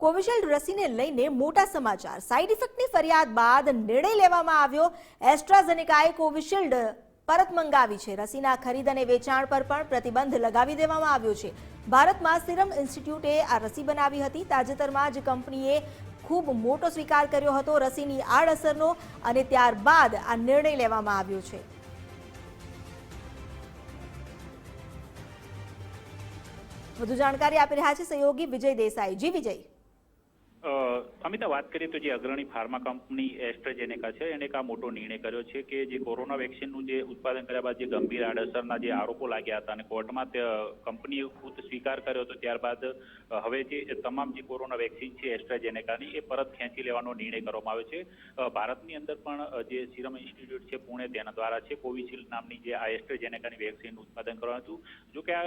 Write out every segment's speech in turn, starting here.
Covishield રસીને લઈને મોટા સમાચાર। સાઇડ ઇફેક્ટની ફરિયાદ બાદ નિર્ણય લેવામાં આવ્યો। એસ્ટ્રાઝેનેકાએ કોવિશિલ્ડ પરત મંગાવી છે। રસીના ખરીદ અને વેચાણ પર પણ પ્રતિબંધ લગાવી દેવામાં આવ્યો છે। ભારતમાં સિરમ ઇન્સ્ટિટ્યૂટે આ રસી બનાવી હતી। તાજેતરમાં જ કંપનીએ ખૂબ મોટો સ્વીકાર કર્યો હતો રસીની આડઅસરનો અને ત્યારબાદ આ નિર્ણય લેવામાં આવ્યો છે। વધુ જાણકારી આપી રહ્યા છે સહયોગી વિજય દેસાઈ। જી વિજય। અમિતા, વાત કરીએ તો જે અગ્રણી ફાર્મા કંપની એસ્ટ્રાઝેનેકા છે એને આ મોટો નિર્ણય કર્યો છે કે જે કોરોના વેક્સિનનું જે ઉત્પાદન કર્યા બાદ જે ગંભીર આડઅસરના જે આરોપો લાગ્યા હતા અને કોર્ટમાં કંપનીએ ખુદ સ્વીકાર કર્યો હતો, ત્યારબાદ હવે જે તમામ જે કોરોના વેક્સિન છે એસ્ટ્રાઝેનેકાની એ પરત ખેંચી લેવાનો નિર્ણય કરવામાં આવ્યો છે। ભારતની અંદર પણ જે સિરમ ઇન્સ્ટિટ્યૂટ છે પુણે, તેના દ્વારા છે કોવિશિલ્ડ નામની જે આ એસ્ટ્રાઝેનેકાની વેક્સિનનું ઉત્પાદન કરવાનું હતું। જો કે આ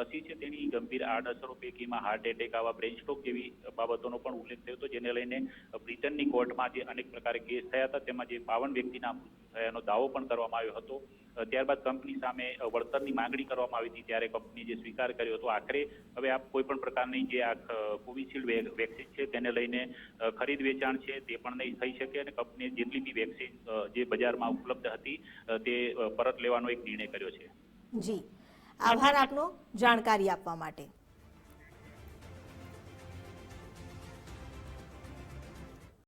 રસી છે તેની ગંભીર આડઅસરો પૈકીમાં હાર્ટ એટેક, આવા બ્રેન સ્ટ્રોક જેવી બાબતોનો પણ ઉલ્લેખ થયો હતો, જેને લઈને બ્રિટનની કોર્ટમાં જે અનેક પ્રકારે કેસ થયા હતા તેમાં જે 52 વ્યક્તિના થયાનો દાવો પણ કરવામાં આવ્યો હતો। ત્યારબાદ કંપની સામે વળતરની માંગણી કરવામાં આવી હતી, ત્યારે કંપની જે સ્વીકાર કર્યો હતો। આખરે હવે આ કોઈ પણ પ્રકારની જે આ કોવિશિલ્ડ વેક્સિન છે તેને લઈને ખરીદ વેચાણ છે તે પણ નહીં થઈ શકે અને કંપનીએ જેટલી બી વેક્સિન જે બજારમાં ઉપલબ્ધ હતી તે પરત લેવાનો એક નિર્ણય કર્યો છે। જી, આભાર આપનો જાણકારી આપવા માટે।